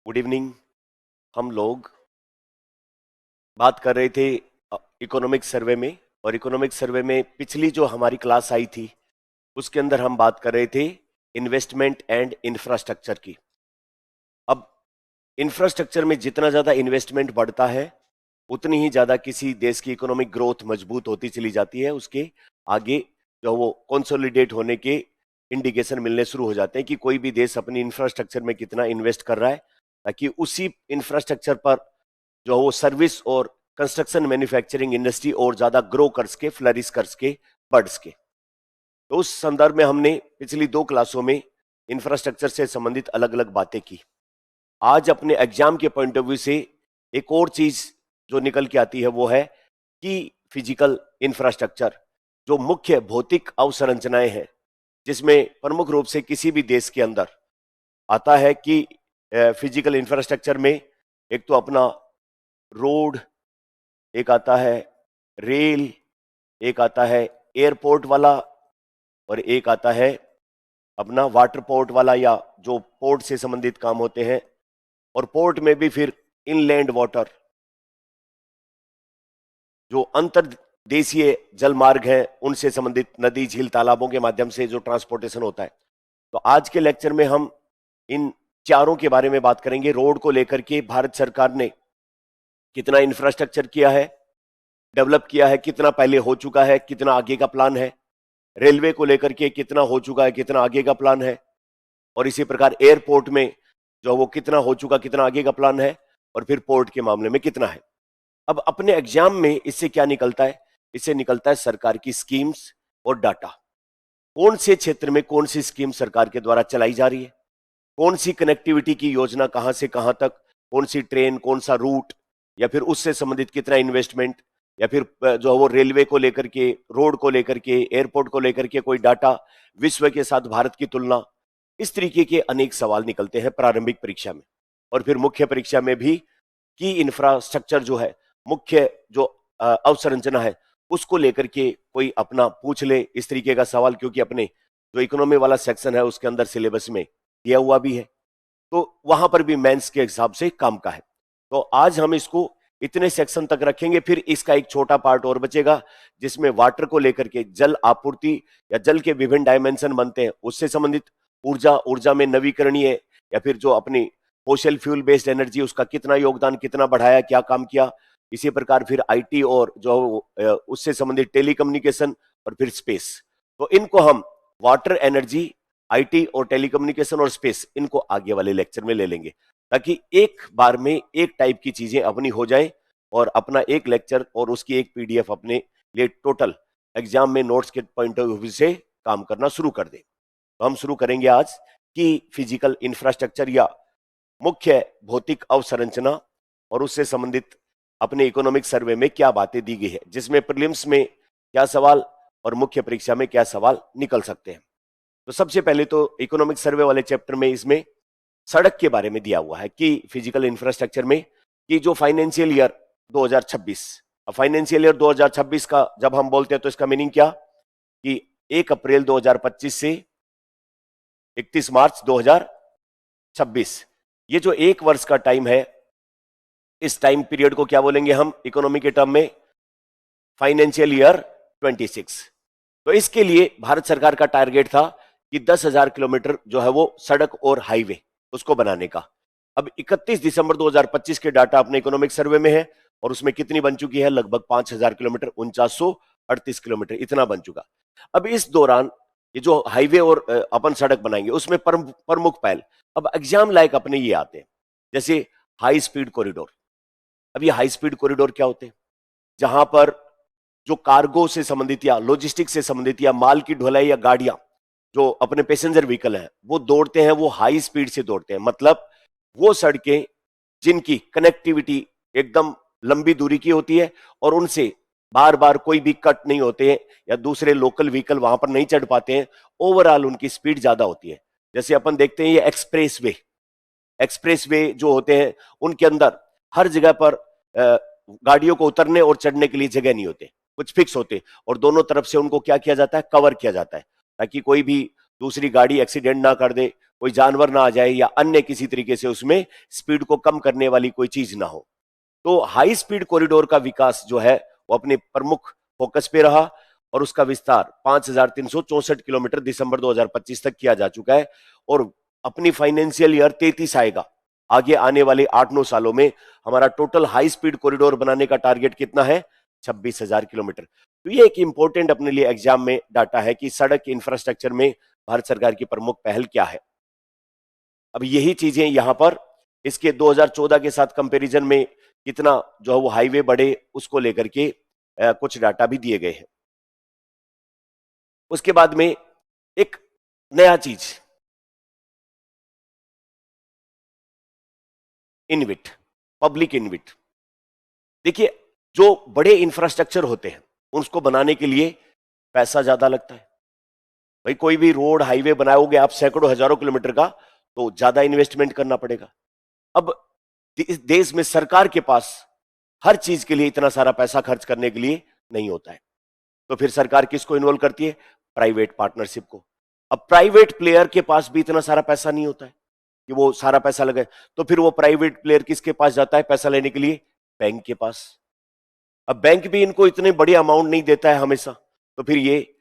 Good evening. हम लोग बात कर रहे थे इकोनॉमिक सर्वे में, और इकोनॉमिक सर्वे में पिछली जो हमारी क्लास आई थी उसके अंदर हम बात कर रहे थे इन्वेस्टमेंट एंड इंफ्रास्ट्रक्चर की। अब इंफ्रास्ट्रक्चर में जितना ज्यादा इन्वेस्टमेंट बढ़ता है उतनी ही ज्यादा किसी देश की इकोनॉमिक ग्रोथ मजबूत होती चली जाती है। उसके आगे जो वो कंसोलिडेट होने के इंडिकेशन मिलने शुरू हो जाते हैं कि कोई भी देश अपनी इंफ्रास्ट्रक्चर में कितना इन्वेस्ट कर रहा है, ताकि उसी इंफ्रास्ट्रक्चर पर जो वो सर्विस और कंस्ट्रक्शन मैन्युफैक्चरिंग इंडस्ट्री और ज्यादा ग्रो कर सके, फ्लरिश कर सके, बढ़ सके। तो उस संदर्भ में हमने पिछली 2 क्लासों में इंफ्रास्ट्रक्चर से संबंधित अलग अलग बातें की। आज अपने एग्जाम के पॉइंट ऑफ व्यू से एक और चीज जो निकल के आती है वो है कि फिजिकल इंफ्रास्ट्रक्चर, जो मुख्य भौतिक अवसंरचनाएं हैं, जिसमें प्रमुख रूप से किसी भी देश के अंदर आता है कि फिजिकल इंफ्रास्ट्रक्चर में एक तो अपना रोड, एक आता है रेल, एक आता है एयरपोर्ट वाला, और एक आता है अपना वाटर पोर्ट वाला, या जो पोर्ट से संबंधित काम होते हैं। और पोर्ट में भी फिर इनलैंड वाटर, जो अंतर्देशीय जल मार्ग है, उनसे संबंधित नदी, झील, तालाबों के माध्यम से जो ट्रांसपोर्टेशन होता है। तो आज के लेक्चर में हम इन चारों के बारे में बात करेंगे। रोड को लेकर के भारत सरकार ने कितना इंफ्रास्ट्रक्चर किया है, डेवलप किया है, कितना पहले हो चुका है, कितना आगे का प्लान है। रेलवे को लेकर के कितना हो चुका है, कितना आगे का प्लान है। और इसी प्रकार एयरपोर्ट में जो वो कितना हो चुका, कितना आगे का प्लान है। और फिर पोर्ट के मामले में कितना है। अब अपने एग्जाम में इससे क्या निकलता है? इससे निकलता है सरकार की स्कीम्स और डाटा। कौन से क्षेत्र में कौन सी स्कीम सरकार के द्वारा चलाई जा रही है, कौन सी कनेक्टिविटी की योजना कहां से कहां तक, कौन सी ट्रेन, कौन सा रूट, या फिर उससे संबंधित कितना इन्वेस्टमेंट, या फिर जो वो रेलवे को लेकर के, रोड को लेकर के, एयरपोर्ट को लेकर के कोई डाटा, विश्व के साथ भारत की तुलना। इस तरीके के अनेक सवाल निकलते हैं प्रारंभिक परीक्षा में, और फिर मुख्य परीक्षा में भी कि इंफ्रास्ट्रक्चर जो है, मुख्य जो अवसंरचना है, उसको लेकर के कोई अपना पूछ ले इस तरीके का सवाल, क्योंकि अपने जो इकोनॉमी वाला सेक्शन है उसके अंदर सिलेबस में दिया हुआ भी है। तो वहां पर भी मेंस के हिसाब से काम का है। तो आज हम इसको इतने सेक्शन तक रखेंगे, फिर इसका एक छोटा पार्ट और बचेगा जिसमें वाटर को लेकर के, जल आपूर्ति या जल के विभिन्न डायमेंशन बनते हैं, उससे संबंधित ऊर्जा, ऊर्जा में नवीकरणीय या फिर जो अपनी फोसिल फ्यूल बेस्ड एनर्जी, उसका कितना योगदान, कितना बढ़ाया, क्या काम किया। इसी प्रकार फिर आईटी और जो उससे संबंधित टेलीकम्युनिकेशन, और फिर स्पेस। तो इनको हम वाटर, एनर्जी, आईटी और टेलीकम्युनिकेशन और स्पेस, इनको आगे वाले लेक्चर में ले लेंगे, ताकि एक बार में एक टाइप की चीजें अपनी हो जाएं और अपना एक लेक्चर और उसकी एक पीडीएफ अपने लिए टोटल एग्जाम में नोट्स के पॉइंट ऑफ व्यू से काम करना शुरू कर दें। तो हम शुरू करेंगे आज कि फिजिकल इंफ्रास्ट्रक्चर या मुख्य भौतिक अवसंरचना और उससे संबंधित अपने इकोनॉमिक सर्वे में क्या बातें दी गई है, जिसमें प्रीलिम्स में क्या सवाल और मुख्य परीक्षा में क्या सवाल निकल सकते हैं। तो सबसे पहले तो इकोनॉमिक सर्वे वाले चैप्टर में इसमें सड़क के बारे में दिया हुआ है कि फिजिकल इंफ्रास्ट्रक्चर में कि जो फाइनेंशियल ईयर 2026, फाइनेंशियल ईयर 2026 का जब हम बोलते हैं तो इसका मीनिंग क्या कि 1 अप्रैल 2025 से 31 मार्च 2026, ये जो 1 वर्ष का टाइम है, इस टाइम पीरियड को क्या बोलेंगे हम इकोनॉमी के टर्म में? Financial year 26। तो इसके लिए भारत सरकार का टारगेट था कि 10,000 किलोमीटर जो है वो सड़क और हाईवे उसको बनाने का। अब 31 दिसंबर 2025 के डाटा अपने इकोनॉमिक सर्वे में है, और उसमें कितनी बन चुकी है? लगभग 5,000 किलोमीटर, 4938 किलोमीटर, इतना बन चुका। अब इस दौरान ये जो हाईवे और अपन सड़क बनाएंगे उसमें प्रमुख पहल, अब एग्जाम लायक अपने ये आते हैं, जैसे हाई स्पीड कॉरिडोर। अब ये हाई स्पीड कॉरिडोर क्या होते हैं? जहां पर जो कार्गो से संबंधित या लॉजिस्टिक से संबंधित या माल की ढुलाई या गाड़ियां, जो अपने पैसेंजर व्हीकल हैं, वो दौड़ते हैं, वो हाई स्पीड से दौड़ते हैं। मतलब वो सड़कें जिनकी कनेक्टिविटी एकदम लंबी दूरी की होती है और उनसे बार बार कोई भी कट नहीं होते हैं या दूसरे लोकल व्हीकल वहां पर नहीं चढ़ पाते हैं, ओवरऑल उनकी स्पीड ज्यादा होती है। जैसे अपन देखते हैं ये एक्सप्रेस वे जो होते हैं, उनके अंदर हर जगह पर गाड़ियों को उतरने और चढ़ने के लिए जगह नहीं होते, कुछ फिक्स होते, और दोनों तरफ से उनको क्या किया जाता है? कवर किया जाता है, ताकि कोई भी दूसरी गाड़ी एक्सीडेंट ना कर दे, कोई जानवर ना आ जाए या अन्य किसी तरीके से उसमें स्पीड को कम करने वाली कोई चीज ना हो। तो हाई स्पीड कॉरिडोर का विकास जो है वो अपने प्रमुख फोकस पे रहा और उसका विस्तार 5,364 किलोमीटर दिसंबर 2025 तक किया जा चुका है और अपनी फाइनेंशियल ईयर 33 आएगा, आगे आने वाले 8-9 सालों में हमारा टोटल हाई स्पीड कॉरिडोर बनाने का टारगेट कितना है? 26,000 किलोमीटर। तो ये एक इंपॉर्टेंट अपने लिए एग्जाम में डाटा है कि सड़क इंफ्रास्ट्रक्चर में भारत सरकार की प्रमुख पहल क्या है। अब यही चीजें यहां पर इसके 2014 के साथ कंपैरिजन में कितना जो है वो हाईवे बढ़े उसको लेकर के कुछ डाटा भी दिए गए हैं। उसके बाद में एक नया चीज, इनविट, पब्लिक इनविट। देखिए, जो बड़े इंफ्रास्ट्रक्चर होते हैं उसको बनाने के लिए पैसा ज्यादा लगता है। भाई कोई भी रोड हाईवे बनाओगे आप सैकड़ों हजारों किलोमीटर का, तो ज्यादा इन्वेस्टमेंट करना पड़ेगा। अब इस देश में सरकार के पास हर चीज के लिए इतना सारा पैसा खर्च करने के लिए नहीं होता है, तो फिर सरकार किसको इन्वॉल्व करती है? प्राइवेट पार्टनरशिप को। अब प्राइवेट प्लेयर के पास भी इतना सारा पैसा नहीं होता है कि वो सारा पैसा लगे, तो फिर वो प्राइवेट प्लेयर किसके पास जाता है पैसा लेने के लिए? बैंक के पास। अब बैंक भी इनको इतने बड़े अमाउंट नहीं देता है हमेशा, तो फिर ये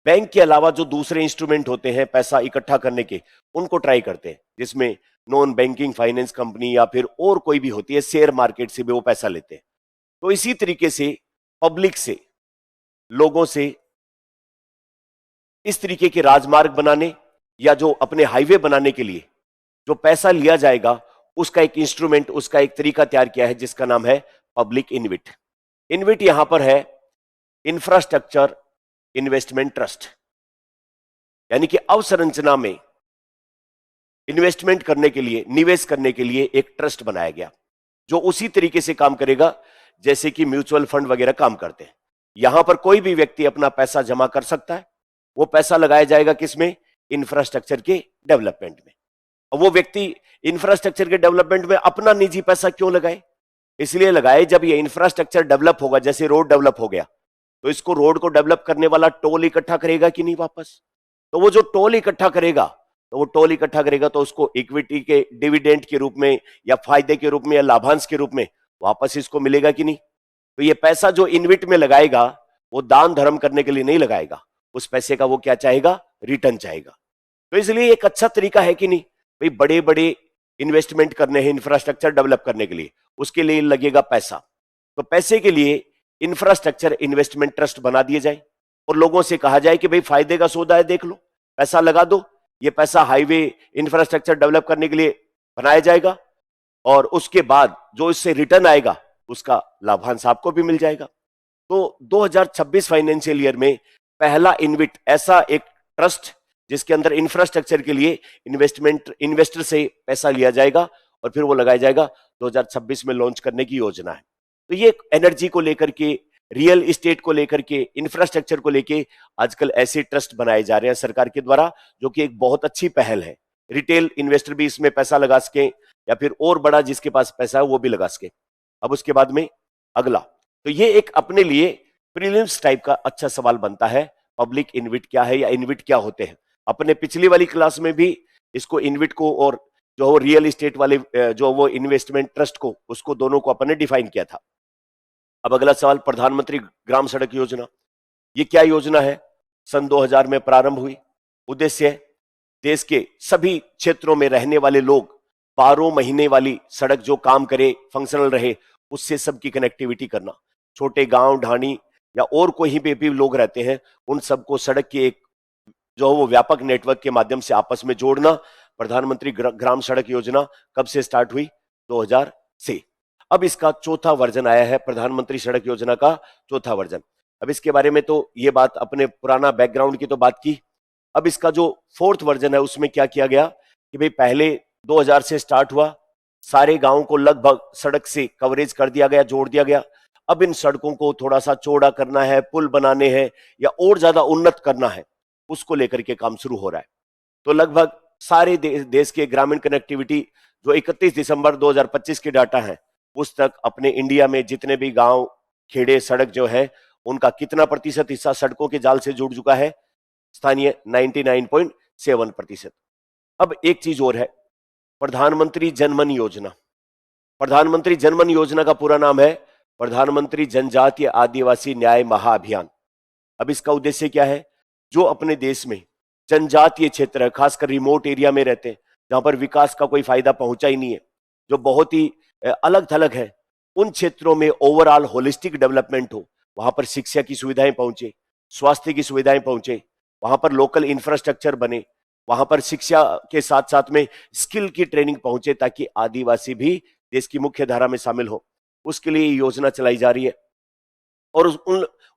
बैंक के अलावा जो दूसरे इंस्ट्रूमेंट होते हैं पैसा इकट्ठा करने के, उनको ट्राई करते हैं, जिसमें नॉन बैंकिंग फाइनेंस कंपनी या फिर और कोई भी होती है, शेयर मार्केट से भी वो पैसा लेते हैं। तो इसी तरीके से पब्लिक से, लोगों से इस तरीके के राजमार्ग बनाने या जो अपने हाईवे बनाने के लिए जो पैसा लिया जाएगा, उसका एक इंस्ट्रूमेंट, उसका एक तरीका तैयार किया है जिसका नाम है पब्लिक इनविट। इनविट यहां पर है इंफ्रास्ट्रक्चर इन्वेस्टमेंट ट्रस्ट, यानी कि अवसंरचना में इन्वेस्टमेंट करने के लिए, निवेश करने के लिए एक ट्रस्ट बनाया गया जो उसी तरीके से काम करेगा जैसे कि म्यूचुअल फंड वगैरह काम करते हैं। यहां पर कोई भी व्यक्ति अपना पैसा जमा कर सकता है, वो पैसा लगाया जाएगा किसमें? इंफ्रास्ट्रक्चर के डेवलपमेंट में। अब वो व्यक्ति इंफ्रास्ट्रक्चर के डेवलपमेंट में अपना निजी पैसा क्यों लगाए? इसलिए लगाए जब ये इंफ्रास्ट्रक्चर डेवलप होगा, जैसे रोड डेवलप हो गया, तो इसको, रोड को डेवलप करने वाला टोल इकट्ठा करेगा कि नहीं वापस? तो वो जो टोल इकट्ठा करेगा, तो उसको इक्विटी के डिविडेंड के रूप में या फायदे के रूप में या लाभांश के रूप में वापस इसको मिलेगा कि नहीं? तो ये पैसा जो इनविट में लगाएगा वो दान धर्म करने के लिए नहीं लगाएगा, उस पैसे का वो क्या चाहेगा? रिटर्न चाहेगा। तो इसलिए एक अच्छा तरीका है कि नहीं भाई, बड़े बड़े इन्वेस्टमेंट करने हैं इंफ्रास्ट्रक्चर डेवलप करने के लिए, उसके लिए लगेगा पैसा, तो पैसे के लिए इंफ्रास्ट्रक्चर इन्वेस्टमेंट ट्रस्ट बना दिए जाए और लोगों से कहा जाए कि भाई फायदे का सौदा है, देख लो, पैसा लगा दो, ये पैसा हाईवे इंफ्रास्ट्रक्चर डेवलप करने के लिए बनाया जाएगा और उसके बाद जो इससे रिटर्न आएगा उसका लाभांश आपको भी मिल जाएगा। तो 2026 फाइनेंशियल ईयर में पहला इनविट, ऐसा एक ट्रस्ट जिसके अंदर इंफ्रास्ट्रक्चर के लिए इन्वेस्टर से पैसा लिया जाएगा और फिर वो लगाया जाएगा, 2026 में लॉन्च करने की योजना है। तो ये एनर्जी को लेकर के, रियल एस्टेट को लेकर के, इंफ्रास्ट्रक्चर को लेके आजकल ऐसे ट्रस्ट बनाए जा रहे हैं सरकार के द्वारा, जो कि एक बहुत अच्छी पहल है। रिटेल इन्वेस्टर भी इसमें पैसा लगा सके या फिर और बड़ा जिसके पास पैसा है वो भी लगा सके। अब उसके बाद में अगला, तो ये एक अपने लिए प्रीलिम्स टाइप का अच्छा सवाल बनता है, पब्लिक इनविट क्या है या इनविट क्या होते हैं। अपने पिछली वाली क्लास में भी इसको, इनविट को और जो रियल एस्टेट वाले जो वो इन्वेस्टमेंट ट्रस्ट को, उसको दोनों को अपन ने डिफाइन किया था। अब अगला सवाल, प्रधानमंत्री ग्राम सड़क योजना, ये क्या योजना है? सन 2000 में प्रारंभ हुई। उद्देश्य है देश के सभी क्षेत्रों में रहने वाले लोग 12 महीने वाली सड़क जो काम करे, फंक्शनल रहे, उससे सबकी कनेक्टिविटी करना। छोटे गांव, ढाणी या और कोई भी लोग रहते हैं, उन सबको सड़क के एक जो वो व्यापक नेटवर्क के माध्यम से आपस में जोड़ना। प्रधानमंत्री ग्राम सड़क योजना कब से स्टार्ट हुई? 2000 से। अब इसका चौथा वर्जन आया है, प्रधानमंत्री सड़क योजना का चौथा वर्जन। अब इसके बारे में तो ये बात, अपने पुराना बैकग्राउंड की तो बात की। अब इसका जो फोर्थ वर्जन है उसमें क्या किया गया कि भाई पहले 2000 से स्टार्ट हुआ, सारे गांवों को लगभग सड़क से कवरेज कर दिया गया, जोड़ दिया गया। अब इन सड़कों को थोड़ा सा चौड़ा करना है, पुल बनाने हैं या और ज्यादा उन्नत करना है, उसको लेकर के काम शुरू हो रहा है। तो लगभग सारे देश के ग्रामीण कनेक्टिविटी जो 31 दिसंबर 2025 के डाटा है, उस तक अपने इंडिया में जितने भी गांव, खेड़े, सड़क जो है, उनका कितना प्रतिशत हिस्सा सड़कों के जाल से जुड़ चुका है? स्थानीय 99.7%। अब एक चीज और है, प्रधानमंत्री जनमन योजना। प्रधानमंत्री जनमन योजना का पूरा नाम है प्रधानमंत्री जनजातीय आदिवासी न्याय महाअभियान। अब इसका उद्देश्य क्या है? जो अपने देश में जनजातीय क्षेत्र है, खासकर रिमोट एरिया में रहते हैं, जहां पर विकास का कोई फायदा पहुंचा ही नहीं है, जो बहुत ही अलग थलग है, उन क्षेत्रों में ओवरऑल होलिस्टिक डेवलपमेंट हो, वहां पर शिक्षा की सुविधाएं पहुंचे, स्वास्थ्य की सुविधाएं पहुंचे, वहां पर लोकल इंफ्रास्ट्रक्चर बने, वहां पर शिक्षा के साथ साथ में स्किल की ट्रेनिंग पहुंचे, ताकि आदिवासी भी देश की मुख्य धारा में शामिल हो। उसके लिए योजना चलाई जा रही है। और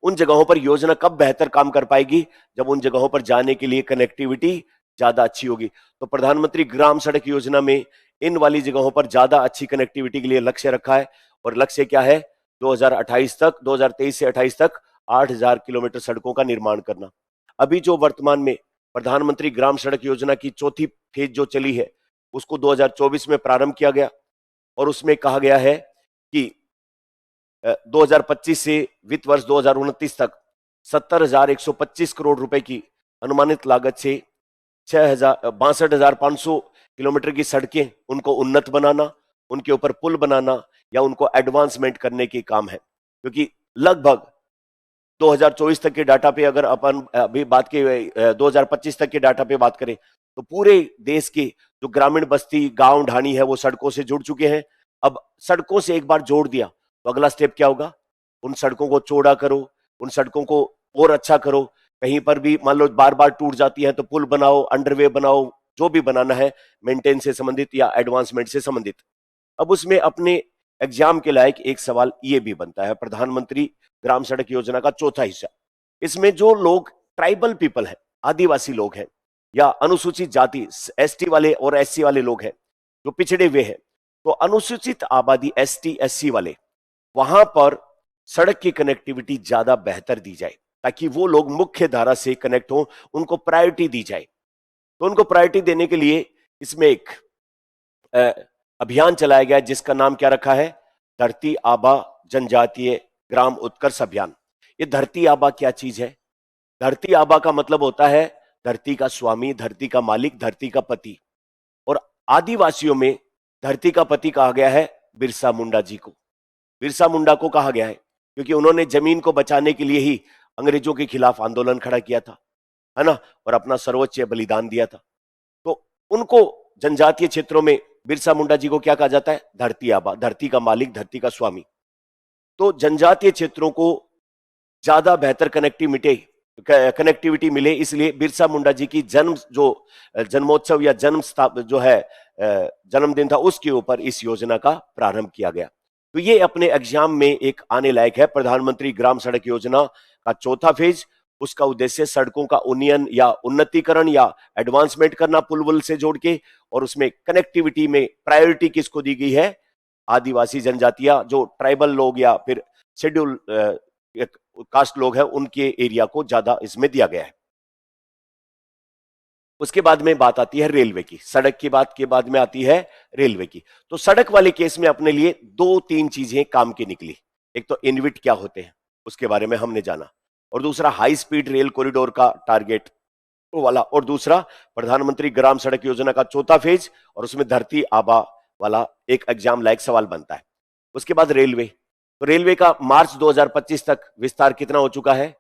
उन जगहों पर योजना कब बेहतर काम कर पाएगी? जब उन जगहों पर जाने के लिए कनेक्टिविटी ज्यादा अच्छी होगी। तो प्रधानमंत्री ग्राम सड़क योजना में इन वाली जगहों पर ज्यादा अच्छी कनेक्टिविटी के लिए लक्ष्य रखा है। और लक्ष्य क्या है? 2023 से 28 तक 8,000 किलोमीटर सड़कों का निर्माण करना। अभी जो वर्तमान में प्रधानमंत्री ग्राम सड़क योजना की चौथी फेज जो चली है, उसको 2024 में प्रारंभ किया गया, और उसमें कहा गया है कि 2025 से वित्त वर्ष 2029 तक 70,125 करोड़ रुपए की अनुमानित लागत से 62,500 किलोमीटर की सड़कें, उनको उन्नत बनाना, उनके ऊपर पुल बनाना या उनको एडवांसमेंट करने के काम है। क्योंकि लगभग 2024 तक के डाटा पे अगर अपन अभी बात के 2025 तक के डाटा पे बात करें, तो पूरे देश के जो ग्रामीण बस्ती, गांव ढाणी है, वो सड़कों से जुड़ चुके हैं। अब सड़कों से एक बार जोड़ दिया तो अगला स्टेप क्या होगा? उन सड़कों को चौड़ा करो, उन सड़कों को और अच्छा करो। कहीं पर भी मान लो बार बार टूट जाती है तो पुल बनाओ, अंडरवे बनाओ, जो भी बनाना है मेंटेन से संबंधित या एडवांसमेंट से संबंधित। अब उसमें अपने एग्जाम के लायक एक सवाल ये भी बनता है, प्रधानमंत्री ग्राम सड़क योजना का चौथा हिस्सा, इसमें जो लोग ट्राइबल पीपल है, आदिवासी लोग हैं या अनुसूचित जाति एसटी वाले और एससी वाले लोग हैं, जो पिछड़े हुए हैं, तो अनुसूचित आबादी एसटी एससी वाले, वहां पर सड़क की कनेक्टिविटी ज्यादा बेहतर दी जाए, ताकि वो लोग मुख्य धारा से कनेक्ट हो, उनको प्रायोरिटी दी जाए। तो उनको प्रायोरिटी देने के लिए इसमें एक अभियान चलाया गया, जिसका नाम क्या रखा है? धरती आबा जनजातीय ग्राम उत्कर्ष अभियान। ये धरती आबा क्या चीज है? धरती आबा का मतलब होता है धरती का स्वामी, धरती का मालिक, धरती का पति। और आदिवासियों में धरती का पति कहा गया है बिरसा मुंडा जी को। बिरसा मुंडा को कहा गया है क्योंकि उन्होंने जमीन को बचाने के लिए ही अंग्रेजों के खिलाफ आंदोलन खड़ा किया था, है ना, और अपना सर्वोच्च बलिदान दिया था। तो उनको जनजातीय क्षेत्रों में बिरसा मुंडा जी को क्या कहा जाता है? धरती आबा, धरती का मालिक, धरती का स्वामी। तो जनजातीय क्षेत्रों को ज्यादा बेहतर कनेक्टिविटी मिले, इसलिए बिरसा मुंडा जी की जन्मोत्सव या जो है जन्मदिन था, उसके ऊपर इस योजना का प्रारंभ किया गया। तो ये अपने एग्जाम में एक आने लायक है, प्रधानमंत्री ग्राम सड़क योजना का चौथा फेज। उसका उद्देश्य सड़कों का उन्नयन या उन्नतीकरण या एडवांसमेंट करना पुल वुल से जोड़ के, और उसमें कनेक्टिविटी में प्रायोरिटी किसको दी गई है? आदिवासी जनजातियां, जो ट्राइबल लोग या फिर शेड्यूल कास्ट लोग हैं, उनके एरिया को ज्यादा इसमें दिया गया है। उसके बाद में बात आती है रेलवे की। सड़क की बात के बाद में आती है रेलवे की। तो सड़क वाले केस में अपने लिए 2-3 चीजें काम की निकली। एक तो इनविट क्या होते हैं, उसके बारे में हमने जाना, और दूसरा हाई स्पीड रेल कॉरिडोर का टारगेट वाला, और दूसरा प्रधानमंत्री ग्राम सड़क योजना का चौथा फेज, और उसमें धरती आबा वाला एक एग्जाम लायक सवाल बनता है। उसके बाद रेलवे। तो रेलवे का मार्च 2025 तक विस्तार कितना हो चुका है?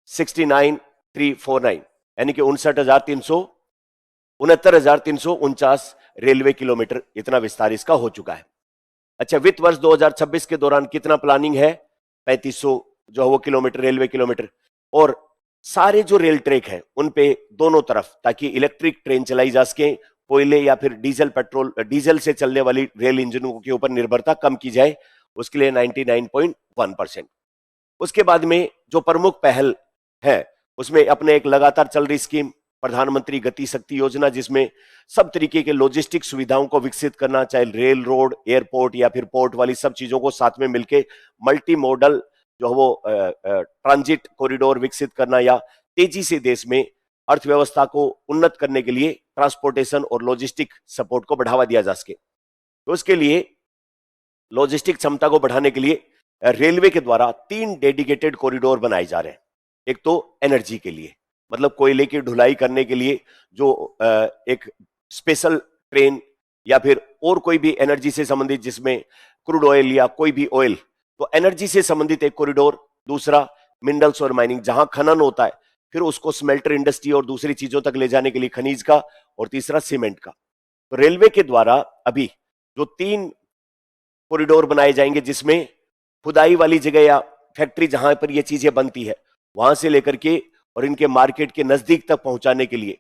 69,349, यानी कि 69,349 रेलवे किलोमीटर, इतना विस्तार इसका हो चुका है। अच्छा, वित्त वर्ष 2026 के दौरान कितना प्लानिंग है? 3500 जो है वो किलोमीटर, रेलवे किलोमीटर। और सारे जो रेल ट्रैक है उन पे दोनों तरफ, ताकि इलेक्ट्रिक ट्रेन चलाई जा सके, कोयले या फिर डीजल से चलने वाली रेल इंजनों के ऊपर निर्भरता कम की जाए, उसके लिए 99.1%। उसके बाद में जो प्रमुख पहल है, उसमें अपने एक लगातार चल रही स्कीम प्रधानमंत्री गति शक्ति योजना, जिसमें सब तरीके के लॉजिस्टिक सुविधाओं को विकसित करना, चाहे रेल, रोड, एयरपोर्ट या फिर पोर्ट वाली सब चीजों को साथ में मिलके मल्टी मॉडल जो है वो ट्रांजिट कॉरिडोर विकसित करना, या तेजी से देश में अर्थव्यवस्था को उन्नत करने के लिए ट्रांसपोर्टेशन और लॉजिस्टिक सपोर्ट को बढ़ावा दिया जा सके। तो उसके लिए लॉजिस्टिक क्षमता को बढ़ाने के लिए रेलवे के द्वारा 3 डेडिकेटेड कॉरिडोर बनाए जा रहे हैं। एक तो एनर्जी के लिए, मतलब कोयले की ढुलाई करने के लिए जो एक स्पेशल ट्रेन या फिर और कोई भी एनर्जी से संबंधित, जिसमें क्रूड ऑयल या कोई भी ऑयल, तो एनर्जी से संबंधित एक कॉरिडोर। दूसरा मिनरल्स और माइनिंग, जहां खनन होता है फिर उसको स्मेल्टर इंडस्ट्री और दूसरी चीजों तक ले जाने के लिए खनिज का, और तीसरा सीमेंट का। तो रेलवे के द्वारा अभी जो 3 कॉरिडोर बनाए जाएंगे, जिसमें खुदाई वाली जगह या फैक्ट्री जहां पर ये चीजें बनती है वहां से लेकर के और इनके मार्केट के नजदीक तक पहुंचाने के लिए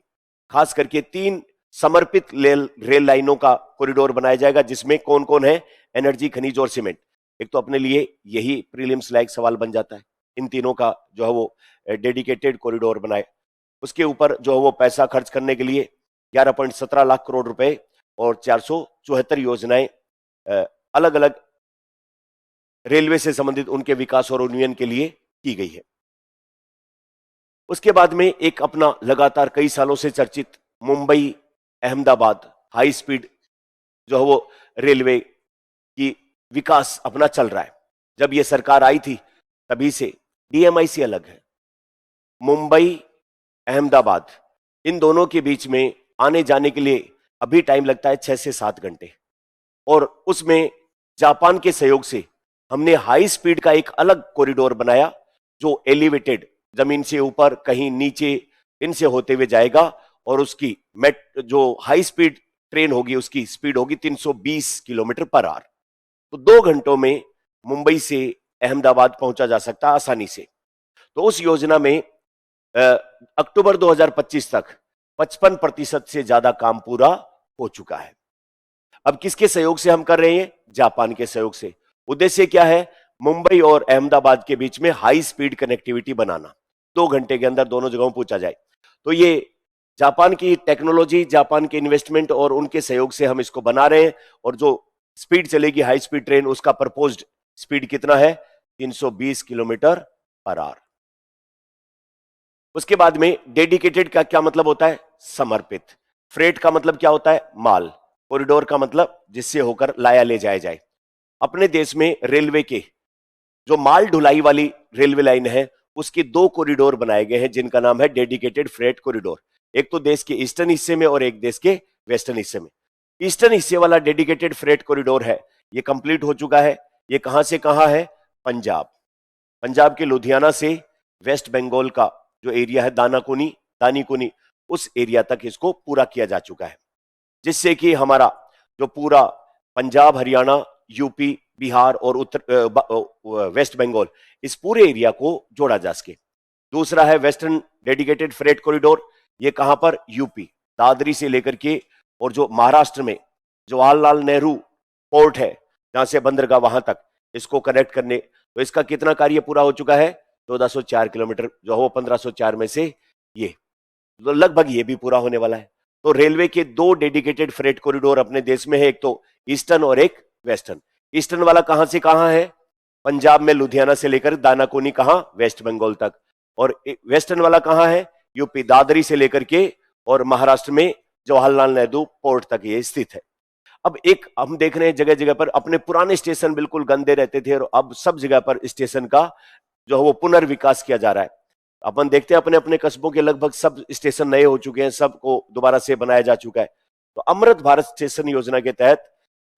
खास करके 3 समर्पित रेल लाइनों का कॉरिडोर बनाया जाएगा, जिसमें कौन कौन है, एनर्जी, खनिज और सीमेंट। एक तो अपने लिए यही प्रीलिम्स लायक सवाल बन जाता है, इन तीनों का जो है वो डेडिकेटेड कॉरिडोर बनाए। उसके ऊपर जो है वो पैसा खर्च करने के लिए 11.17 लाख करोड़ रुपए और 474 योजनाएं अलग अलग रेलवे से संबंधित उनके विकास और उन्नयन के लिए की गई है। उसके बाद में एक अपना लगातार कई सालों से चर्चित मुंबई अहमदाबाद हाई स्पीड जो है वो रेलवे की विकास अपना चल रहा है। जब ये सरकार आई थी तभी से डीएमआईसी अलग है। मुंबई अहमदाबाद इन दोनों के बीच में आने जाने के लिए अभी टाइम लगता है 6 से 7 घंटे, और उसमें जापान के सहयोग से हमने हाई स्पीड का एक अलग कॉरिडोर बनाया जो एलिवेटेड, जमीन से ऊपर कहीं नीचे इनसे होते हुए जाएगा, और उसकी जो हाई स्पीड ट्रेन होगी उसकी स्पीड होगी 320 किलोमीटर पर आवर। तो 2 घंटों में मुंबई से अहमदाबाद पहुंचा जा सकता है आसानी से। तो उस योजना में अक्टूबर 2025 तक 55% से ज्यादा काम पूरा हो चुका है। अब किसके सहयोग से हम कर रहे हैं? जापान के सहयोग से। उद्देश्य क्या है? मुंबई और अहमदाबाद के बीच में हाई स्पीड कनेक्टिविटी बनाना, 2 घंटे के अंदर दोनों जगहों पहुंचा जाए। तो ये जापान की टेक्नोलॉजी, जापान के इन्वेस्टमेंट और उनके सहयोग से हम इसको बना रहे हैं। और जो स्पीड चलेगी हाई स्पीड ट्रेन, उसका प्रपोज्ड स्पीड कितना है? 320 किलोमीटर पर आवर। उसके बाद में डेडिकेटेड का क्या मतलब होता है? समर्पित। फ्रेट का मतलब क्या होता है? माल। कॉरिडोर का मतलब जिससे होकर लाया ले जाया जाए। अपने देश में रेलवे के जो माल ढुलाई वाली रेलवे लाइन है उसके 2 कॉरिडोर बनाए गए हैं, जिनका नाम है डेडिकेटेड फ्रेट कॉरिडोर। एक तो देश के ईस्टर्न हिस्से में और एक देश के वेस्टर्न हिस्से में। ईस्टर्न हिस्से वाला डेडिकेटेड फ्रेट कॉरिडोर है, ये कंप्लीट हो चुका है। ये कहां से कहां है? पंजाब। पंजाब के लुधियाना से वेस्ट बंगाल का जो एरिया है दानीकुनी, उस एरिया तक इसको पूरा किया जा चुका है, जिससे कि हमारा जो पूरा पंजाब, हरियाणा, यूपी, बिहार और वेस्ट बंगाल, इस पूरे एरिया को जोड़ा जा सके। दूसरा है वेस्टर्न डेडिकेटेड फ्रेट कॉरिडोर। ये कहां पर? यूपी, दादरी से लेकर के, और जो महाराष्ट्र में जवाहरलाल नेहरू पोर्ट है जहां से बंदरगाह, वहां तक इसको कनेक्ट करने। तो इसका कितना कार्य पूरा हो चुका है? 1404 किलोमीटर, जो हो 1504 में से ये तो लगभग ये भी पूरा होने वाला है। तो रेलवे के 2 डेडिकेटेड फ्रेट कॉरिडोर अपने देश में है, एक तो ईस्टर्न और एक वेस्टर्न। ईस्टर्न वाला कहां से कहां है? पंजाब में लुधियाना से लेकर दानाकोनी, कहां? वेस्ट बंगाल तक। और वेस्टर्न वाला कहां है? यूपी, दादरी से लेकर के और महाराष्ट्र में जवाहरलाल नेहरू पोर्ट तक ये स्थित है। अब एक हम देख रहे हैं जगह जगह पर अपने पुराने स्टेशन बिल्कुल गंदे रहते थे, और अब सब जगह पर स्टेशन का जो है वो पुनर्विकास किया जा रहा है। अपन देखते हैं अपने अपने कस्बों के लगभग सब स्टेशन नए हो चुके हैं, सबको दोबारा से बनाया जा चुका है। तो अमृत भारत स्टेशन योजना के तहत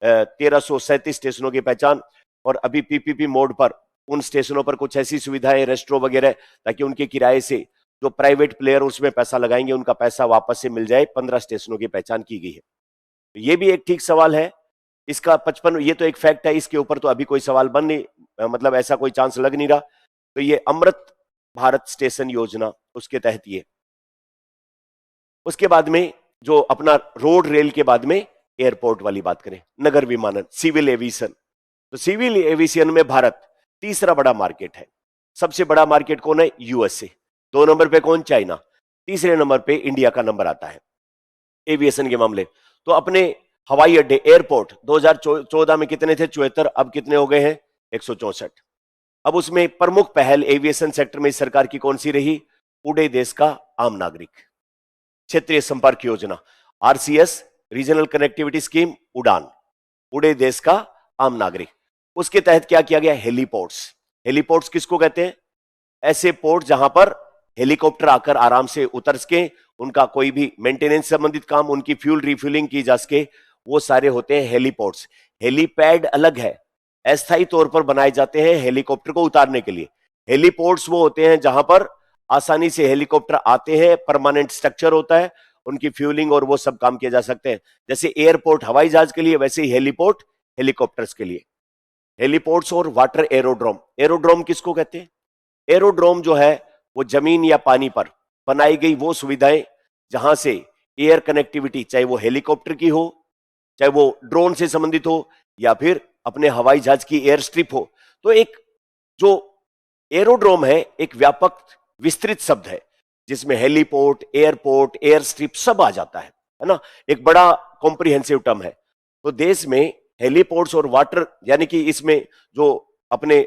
1337 स्टेशनों की पहचान, और अभी पीपीपी मोड पर उन स्टेशनों पर कुछ ऐसी सुविधाएं, रेस्ट्रो वगैरह, ताकि उनके किराए से जो प्राइवेट प्लेयर उसमें पैसा लगाएंगे उनका पैसा वापस से मिल जाए। 15 स्टेशनों की पहचान की गई है। तो ये भी एक ठीक सवाल है। इसका 55, ये तो एक फैक्ट है, इसके ऊपर तो अभी कोई सवाल बन नहीं, मतलब ऐसा कोई चांस लग नहीं रहा। तो ये अमृत भारत स्टेशन योजना, उसके तहत ये। उसके बाद में जो अपना रोड रेल के बाद में एयरपोर्ट वाली बात करें, नगर विमानन, सिविल एविएशन। तो सिविल एविएशन में भारत तीसरा बड़ा मार्केट है। सबसे बड़ा मार्केट कौन है? यूएसए। 2 नंबर पे कौन? चाइना। तीसरे नंबर पे इंडिया का नंबर आता है एविएशन के मामले। तो अपने हवाई अड्डे, एयरपोर्ट 2014 में कितने थे? 74। अब कितने हो गए हैं? 164। अब उसमें प्रमुख पहल एविएशन सेक्टर में सरकार की कौन सी रही? उड़े देश का आम नागरिक, क्षेत्रीय संपर्क योजना, आरसीएस, रीजनल कनेक्टिविटी स्कीम, उड़ान, उड़े देश का आम नागरिक। उसके तहत क्या किया गया? हेलीपोर्ट्स। हेलीपोर्ट्स किसको कहते हैं? ऐसे पोर्ट जहां पर हेलीकॉप्टर आकर आराम से उतर सके, उनका कोई भी मेंटेनेंस संबंधित काम, उनकी फ्यूल रिफ्यूलिंग की जा सके, वो सारे होते हैं हेलीपोर्ट्स। हेलीपैड अलग है, अस्थायी तौर पर बनाए जाते हैं हेलीकॉप्टर को उतारने के लिए। हेलीपोर्ट्स वो होते हैं जहां पर आसानी से हेलीकॉप्टर आते हैं, परमानेंट स्ट्रक्चर होता है, उनकी फ्यूलिंग और वो सब काम किए जा सकते हैं। जैसे एयरपोर्ट हवाई जहाज के लिए, वैसे ही हेलीपोर्ट हेलीकॉप्टर्स के लिए। हेलीपोर्ट्स और वाटर एरोड्रोम। एरोड्रोम किसको कहते हैं? एरोड्रोम जो है वो जमीन या पानी पर बनाई गई वो सुविधाएं जहां से एयर कनेक्टिविटी, चाहे वो हेलीकॉप्टर की हो, चाहे वो ड्रोन से संबंधित हो, या फिर अपने हवाई जहाज की एयर स्ट्रिप हो। तो एक जो एरोड्रोम है एक व्यापक विस्तृत शब्द है जिसमें हेलीपोर्ट, एयरपोर्ट, एयर स्ट्रिप सब आ जाता है ना, एक बड़ा कॉम्प्रिहेंसिव टर्म है। तो देश में हेलीपोर्ट्स और वाटर, यानी कि इसमें जो अपने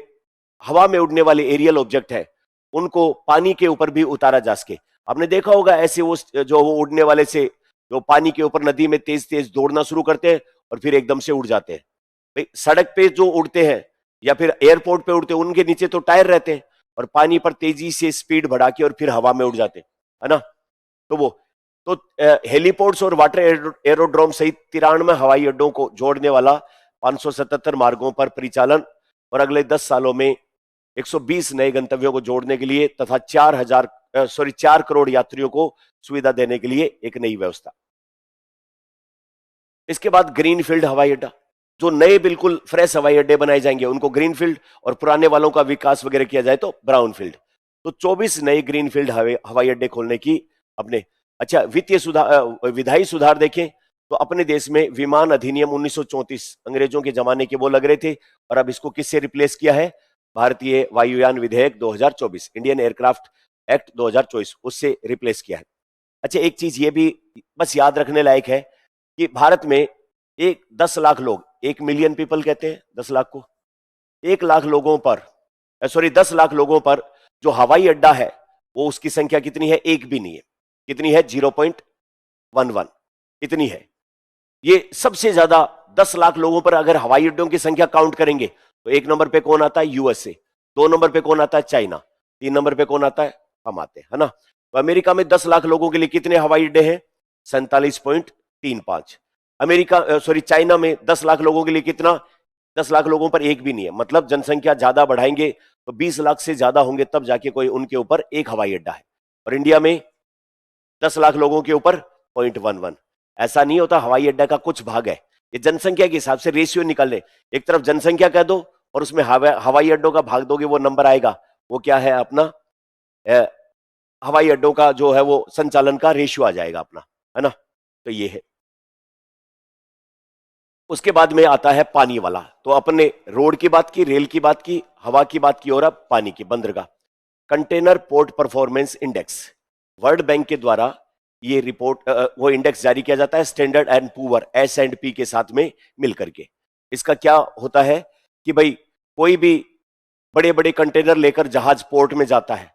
हवा में उड़ने वाले एरियल ऑब्जेक्ट है उनको पानी के ऊपर भी उतारा जा सके। आपने देखा होगा ऐसे वो जो वो उड़ने वाले से जो पानी के ऊपर नदी में तेज तेज दौड़ना शुरू करते हैं और फिर एकदम से उड़ जाते हैं। भाई सड़क पे जो उड़ते हैं या फिर एयरपोर्ट पे उड़ते हैं उनके नीचे तो टायर रहते हैं और पानी पर तेजी से स्पीड बढ़ा के और फिर हवा में उड़ जाते हैं, है ना। तो वो तो हेलीपोर्ट्स और वाटर एरोड्रोम सहित 93 हवाई अड्डों को जोड़ने वाला 577 मार्गों पर परिचालन और अगले 10 सालों में 120 नए गंतव्यों को जोड़ने के लिए तथा 4 करोड़ यात्रियों को सुविधा देने के लिए एक नई व्यवस्था। इसके बाद ग्रीनफील्ड हवाई अड्डा, जो नए बिल्कुल फ्रेश हवाई अड्डे बनाए जाएंगे उनको ग्रीनफील्ड, और पुराने वालों का विकास वगैरह किया जाए तो ब्राउनफील्ड। तो 24 नए ग्रीनफील्ड हवाई अड्डे खोलने की अपने। अच्छा, विधायी सुधार देखें तो अपने देश में विमान अधिनियम 1934 अंग्रेजों के जमाने के वो लग रहे थे, और अब इसको किससे रिप्लेस किया है? भारतीय वायुयान विधेयक 2024, इंडियन एयरक्राफ्ट एक्ट 2024, उससे रिप्लेस किया है। अच्छा, एक चीज ये भी बस याद रखने लायक है कि भारत में 10 लाख लोग, 1 मिलियन पीपल कहते हैं 10 लाख को, 1 लाख लोगों पर, 10 लाख लोगों पर जो हवाई अड्डा है वो उसकी संख्या कितनी है? एक भी नहीं है। कितनी है? 0.11 इतनी है। ये सबसे ज्यादा 10 लाख लोगों पर अगर हवाई अड्डों की संख्या काउंट करेंगे तो 1 नंबर पे कौन आता है? यूएसए। 2 नंबर पे कौन आता है? चाइना। 3 नंबर पे कौन आता है? हम आते हैं, है ना। तो अमेरिका में 10 लाख लोगों के लिए कितने हवाई अड्डे हैं? 47.35। चाइना में 10 लाख लोगों के लिए कितना? 10 लाख लोगों पर एक भी नहीं है। मतलब जनसंख्या ज्यादा बढ़ाएंगे तो 20 लाख से ज्यादा होंगे तब जाके कोई उनके ऊपर एक हवाई अड्डा है। और इंडिया में 10 लाख लोगों के ऊपर 0.11। ऐसा नहीं होता हवाई अड्डा का कुछ भाग है, ये जनसंख्या के हिसाब से रेशियो निकाल ले। एक तरफ जनसंख्या कह दो और उसमें हवाई अड्डों का भाग दोगे, वो नंबर आएगा। वो क्या है? अपना हवाई अड्डों का जो है वो संचालन का रेशियो आ जाएगा अपना, है ना। तो ये है। उसके बाद में आता है पानी वाला। तो अपने रोड की बात की, रेल की बात की, हवा की बात की, और अब पानी की, बंदरगाह। Container port performance index, world bank के द्वारा ये रिपोर्ट वो इंडेक्स जारी किया जाता है स्टैंडर्ड एंड पुअर S&P के साथ में मिलकर के। इसका क्या होता है कि भाई कोई भी बड़े बड़े कंटेनर लेकर जहाज पोर्ट में जाता है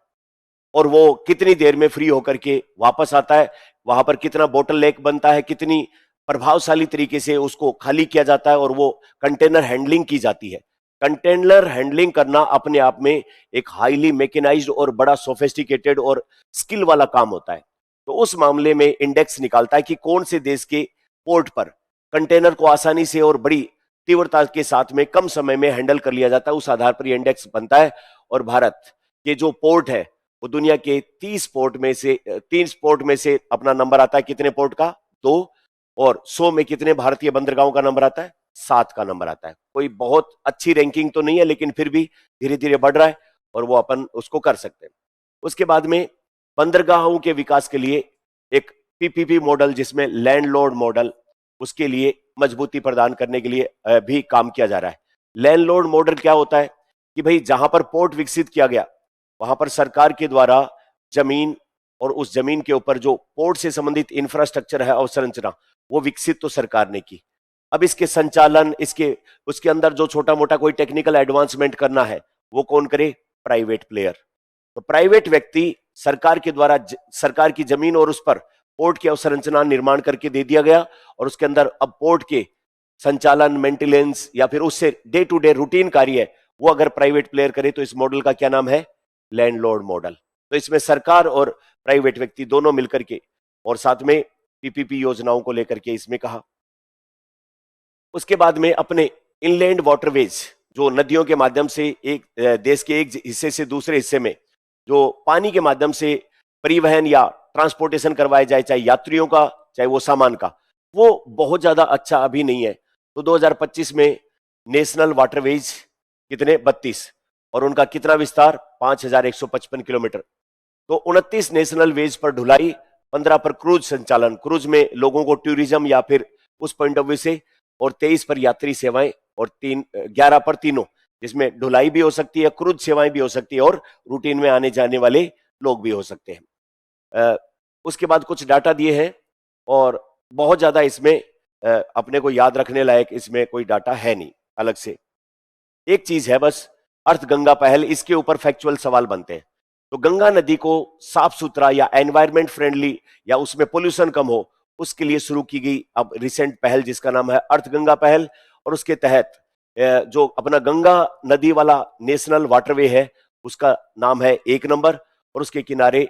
और वो कितनी देर में फ्री होकर के वापस आता है, वहां पर कितना बोटल नेक बनता है, कितनी प्रभावशाली तरीके से उसको खाली किया जाता है और वो कंटेनर हैंडलिंग की जाती है। कंटेनर हैंडलिंग करना अपने आप में एक हाईली मैकेनाइज्ड और बड़ा सोफिस्टिकेटेड और स्किल वाला काम होता है। तो उस मामले में इंडेक्स निकालता है कि कौन से देश के पोर्ट पर कंटेनर को आसानी से और बड़ी तीव्रता के साथ में कम समय में हैंडल कर लिया जाता है, उस आधार पर यह इंडेक्स बनता है। और भारत के जो पोर्ट है वो दुनिया के 30 पोर्ट में से अपना नंबर आता है। कितने पोर्ट का? 2। और 100 में कितने भारतीय बंदरगाहों का नंबर आता है? 7 का नंबर आता है। कोई बहुत अच्छी रैंकिंग तो नहीं है, लेकिन फिर भी धीरे धीरे बढ़ रहा है और वो अपन उसको कर सकते हैं। उसके बाद में बंदरगाहों के विकास के लिए एक PPP मॉडल, जिसमें लैंडलॉर्ड मॉडल, उसके लिए मजबूती प्रदान करने के लिए भी काम किया जा रहा है। लैंडलॉर्ड मॉडल क्या होता है कि भाई जहां पर पोर्ट विकसित किया गया वहां पर सरकार के द्वारा जमीन और उस जमीन के ऊपर जो पोर्ट से संबंधित इंफ्रास्ट्रक्चर है, अवसंरचना, वो विकसित तो सरकार ने की। अब इसके संचालन, उसके अंदर जो छोटा मोटा कोई टेक्निकल एडवांसमेंट करना है वो कौन करे? Private player. तो प्राइवेट व्यक्ति सरकार के द्वारा सरकार की जमीन और उस पर पोर्ट की अवसंरचना निर्माण करके दे दिया गया, और उसके अंदर अब पोर्ट के संचालन, मेंटेनेंस या फिर उससे डे टू डे रूटीन कार्य वो अगर प्राइवेट प्लेयर करे तो इस मॉडल का क्या नाम है? Landlord model. तो इसमें सरकार और प्राइवेट व्यक्ति दोनों मिलकर के और साथ में पीपीपी योजनाओं को लेकर के इसमें कहा। उसके बाद में अपने इनलैंड वाटरवेज, जो नदियों के माध्यम से एक देश के एक हिस्से से दूसरे हिस्से में जो पानी के माध्यम से परिवहन या ट्रांसपोर्टेशन करवाया जाए, चाहे यात्रियों का चाहे वो सामान का, वो बहुत ज्यादा अच्छा अभी नहीं है। तो 2025 में नेशनल वाटरवेज कितने 32 और उनका कितना विस्तार 5155 किलोमीटर। तो 29 नेशनल वेज पर ढुलाई, 15 पर क्रूज संचालन, क्रूज में लोगों को टूरिज्म या फिर उस पॉइंट ऑफ व्यू से, और 23 पर यात्री सेवाएं, और 11 पर तीनों, जिसमें ढुलाई भी हो सकती है, क्रूज सेवाएं भी हो सकती है और रूटीन में आने जाने वाले लोग भी हो सकते हैं। उसके बाद कुछ डाटा दिए हैं और बहुत ज्यादा इसमें अपने को याद रखने लायक इसमें कोई डाटा है नहीं अलग से। एक चीज है बस, अर्थ गंगा पहल, इसके ऊपर फैक्चुअल सवाल बनते हैं। तो गंगा नदी को साफ सुथरा या एनवायरमेंट फ्रेंडली या उसमें पोल्यूशन कम हो, उसके लिए शुरू की गई अब रिसेंट पहल जिसका नाम है अर्थ गंगा पहल। और उसके तहत जो अपना गंगा नदी वाला नेशनल वाटरवे है उसका नाम है 1 नंबर, और उसके किनारे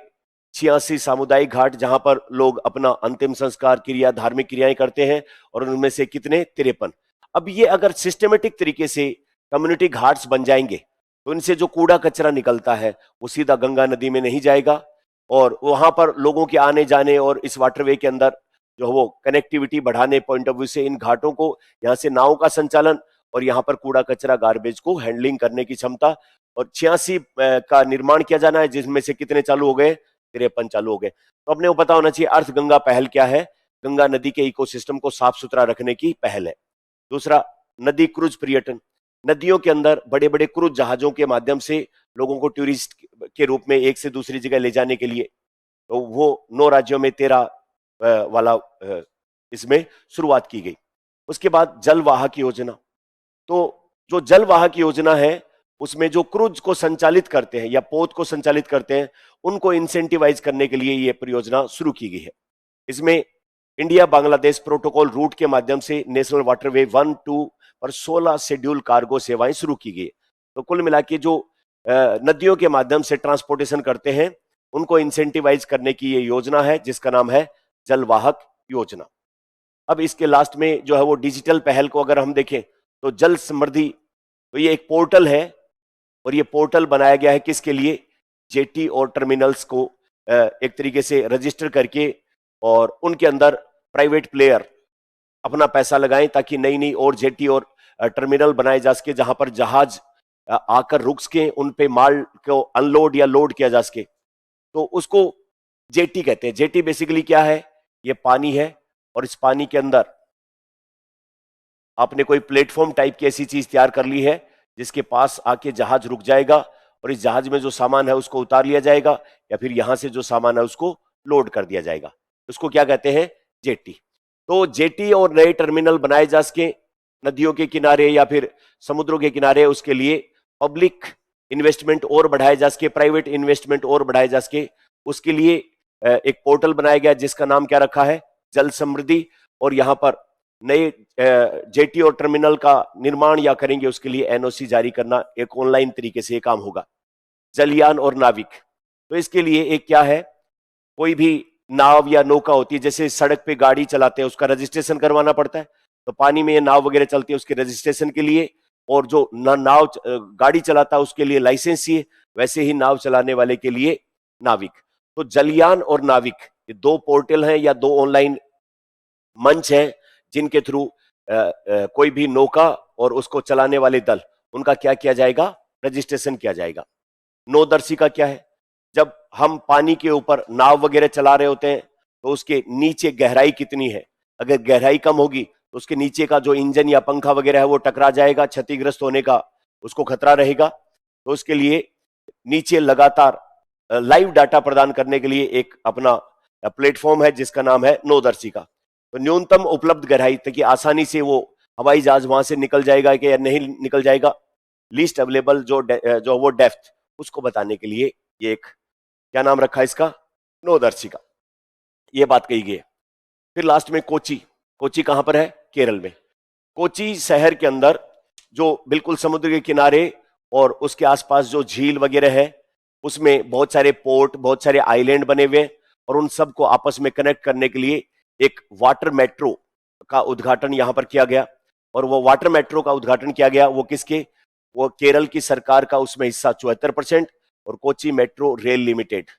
86 सामुदायिक घाट जहां पर लोग अपना अंतिम संस्कार क्रिया, धार्मिक क्रियाएं करते हैं, और उनमें से कितने 53। अब ये अगर सिस्टमेटिक तरीके से कम्युनिटी घाट्स बन जाएंगे तो इनसे जो कूड़ा कचरा निकलता है वो सीधा गंगा नदी में नहीं जाएगा, और वहां पर लोगों के आने जाने और इस वाटरवे के अंदर जो वो कनेक्टिविटी बढ़ाने पॉइंट ऑफ व्यू से इन घाटों को, यहाँ से नाव का संचालन और यहाँ पर कूड़ा कचरा गार्बेज को हैंडलिंग करने की क्षमता, और 86 का निर्माण किया जाना है, जिसमें से कितने चालू हो गए 53 चालू हो गए। तो अपने को पता होना चाहिए अर्थ गंगा पहल क्या है। गंगा नदी के इकोसिस्टम को साफ सुथरा रखने की पहल है। दूसरा, नदी क्रूज पर्यटन, नदियों के अंदर बड़े बड़े क्रूज जहाजों के माध्यम से लोगों को टूरिस्ट के रूप में एक से दूसरी जगह ले जाने के लिए, तो वो 9 राज्यों में 13 वाला इसमें शुरुआत की गई। उसके बाद जलवाहक योजना, तो जो जलवाहक योजना है उसमें जो क्रूज को संचालित करते हैं या पोत को संचालित करते हैं उनको इंसेंटिवाइज करने के लिए ये परियोजना शुरू की गई है। इसमें इंडिया बांग्लादेश प्रोटोकॉल रूट के माध्यम से नेशनल वाटरवे 1, 2 पर 16 शेड्यूल कार्गो सेवाएं शुरू की गई। तो कुल मिला के जो नदियों के माध्यम से ट्रांसपोर्टेशन करते हैं उनको इंसेंटिवाइज करने की ये योजना है जिसका नाम है जलवाहक योजना। अब इसके लास्ट में जो है वो डिजिटल पहल को अगर हम देखें तो जल समृद्धि, तो ये एक पोर्टल है, और ये पोर्टल बनाया गया है किसके लिए, जेटी और टर्मिनल्स को एक तरीके से रजिस्टर करके, और उनके अंदर प्राइवेट प्लेयर अपना पैसा लगाएं ताकि नई नई और जेटी और टर्मिनल बनाए जा सके जहां पर जहाज आकर रुक सके, उन पे माल को अनलोड या लोड किया जा सके। तो उसको जेटी कहते हैं। जेटी बेसिकली क्या है, ये पानी है, और इस पानी के अंदर आपने कोई प्लेटफॉर्म टाइप की ऐसी चीज तैयार कर ली है जिसके पास आके जहाज रुक जाएगा, और इस जहाज में जो सामान है उसको उतार लिया जाएगा, या फिर यहां से जो सामान है उसको लोड कर दिया जाएगा। उसको क्या कहते हैं, जेटी। तो जेटी और नए टर्मिनल बनाए जा सके नदियों के किनारे या फिर समुद्रों के किनारे, उसके लिए पब्लिक इन्वेस्टमेंट और बढ़ाए जा सके, प्राइवेट इन्वेस्टमेंट और बढ़ाए जा सके, उसके लिए एक पोर्टल बनाया गया जिसका नाम क्या रखा है, जल समृद्धि। और यहाँ पर नए जेटी और टर्मिनल का निर्माण या करेंगे उसके लिए एनओसी जारी करना एक ऑनलाइन तरीके से ये काम होगा। जलयान और नाविक, तो इसके लिए एक क्या है, कोई भी नाव या नौका होती है, जैसे सड़क पे गाड़ी चलाते हैं उसका रजिस्ट्रेशन करवाना पड़ता है, तो पानी में ये नाव वगैरह चलती है उसके रजिस्ट्रेशन के लिए, और जो नाव गाड़ी चलाता है उसके लिए लाइसेंस चाहिए, वैसे ही नाव चलाने वाले के लिए नाविक। तो जलयान और नाविक ये 2 पोर्टल हैं या 2 ऑनलाइन मंच हैं जिनके थ्रू कोई भी नौका और उसको चलाने वाले दल, उनका क्या किया जाएगा, रजिस्ट्रेशन किया जाएगा। नौदर्शी का क्या है, जब हम पानी के ऊपर नाव वगैरह चला रहे होते हैं तो उसके नीचे गहराई कितनी है, अगर गहराई कम होगी तो उसके नीचे का जो इंजन या पंखा वगैरह है वो टकरा जाएगा, क्षतिग्रस्त होने का उसको खतरा रहेगा। तो उसके लिए नीचे लगातार लाइव डाटा प्रदान करने के लिए एक अपना प्लेटफॉर्म है जिसका नाम है नौदर्शी का। तो न्यूनतम उपलब्ध गहराई ताकि आसानी से वो हवाई जहाज वहां से निकल जाएगा कि या नहीं निकल जाएगा, लीस्ट अवेलेबल जो वो डेप्थ, उसको बताने के लिए ये एक क्या नाम रखा है इसका, नौदर्शी का। ये बात कही गई है। फिर लास्ट में कोची। कोची कहां पर है, केरल में। कोची शहर के अंदर जो बिल्कुल समुद्र के किनारे और उसके आसपास जो झील वगैरह है, उसमें बहुत सारे पोर्ट, बहुत सारे आइलैंड बने हुए हैं और उन सबको आपस में कनेक्ट करने के लिए एक वाटर मेट्रो का उद्घाटन यहां पर किया गया। और वो वाटर मेट्रो का उद्घाटन किया गया वो किसके, वो केरल की सरकार का उसमें हिस्सा 74% और Kochi metro rail limited.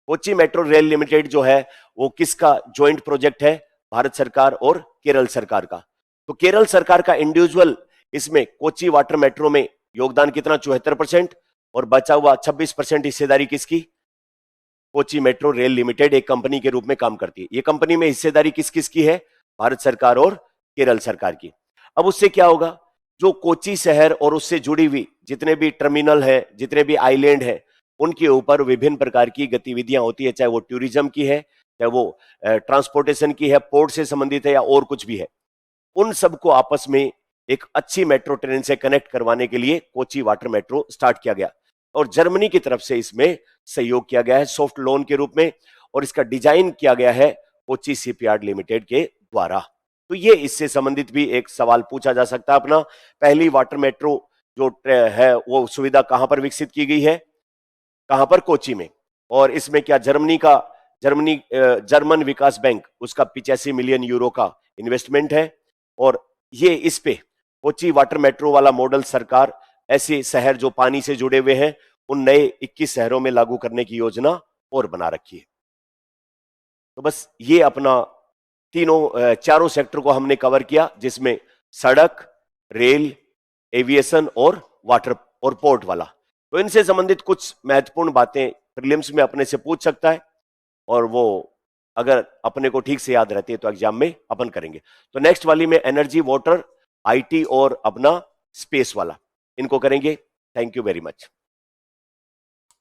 Kochi metro rail limited जो है वो किसका ज्वाइंट प्रोजेक्ट है, भारत सरकार और केरल सरकार का। तो केरल सरकार का इंडिविजुअल इसमें कोची वाटर मेट्रो में योगदान कितना, 74%, और बचा हुआ 26% हिस्सेदारी किसकी, कोची मेट्रो रेल लिमिटेड एक कंपनी के रूप में काम करती है। ये कंपनी में हिस्सेदारी किस किस की है, भारत सरकार और केरल सरकार की। अब उससे क्या होगा, जो कोची शहर और उससे जुड़ी हुई जितने भी टर्मिनल है, जितने भी आइलैंड है, उनके ऊपर विभिन्न प्रकार की गतिविधियां होती है, चाहे वो टूरिज्म की है, चाहे वो ट्रांसपोर्टेशन की है, पोर्ट से संबंधित है या और कुछ भी है। उन सबको आपस में एक अच्छी मेट्रो ट्रेन से कनेक्ट करवाने के लिए कोची वाटर मेट्रो स्टार्ट किया गया और जर्मनी की तरफ से इसमें सहयोग किया गया है सॉफ्ट लोन के रूप में, और इसका डिजाइन किया गया है कोची शिपयार्ड लिमिटेड के द्वारा। तो ये इससे संबंधित भी एक सवाल पूछा जा सकता है अपना। पहली वाटर मेट्रो जो है वो सुविधा कहां पर विकसित की गई है, कहां पर, कोची में। और इसमें क्या जर्मन विकास बैंक उसका 85 मिलियन यूरो का इन्वेस्टमेंट है। और ये इस पे कोची वाटर मेट्रो वाला मॉडल सरकार ऐसे शहर जो पानी से जुड़े हुए हैं उन नए 21 शहरों में लागू करने की योजना और बना रखी है। तो बस ये अपना चारों सेक्टर को हमने कवर किया, जिसमें सड़क, रेल, एविएशन और वाटर और पोर्ट वाला। तो इनसे संबंधित कुछ महत्वपूर्ण बातें प्रीलिम्स में अपने से पूछ सकता है और वो अगर अपने को ठीक से याद रहती है तो एग्जाम में अपन करेंगे। तो नेक्स्ट वाली में एनर्जी, वाटर, आईटी और अपना स्पेस वाला इनको करेंगे। Thank you very much.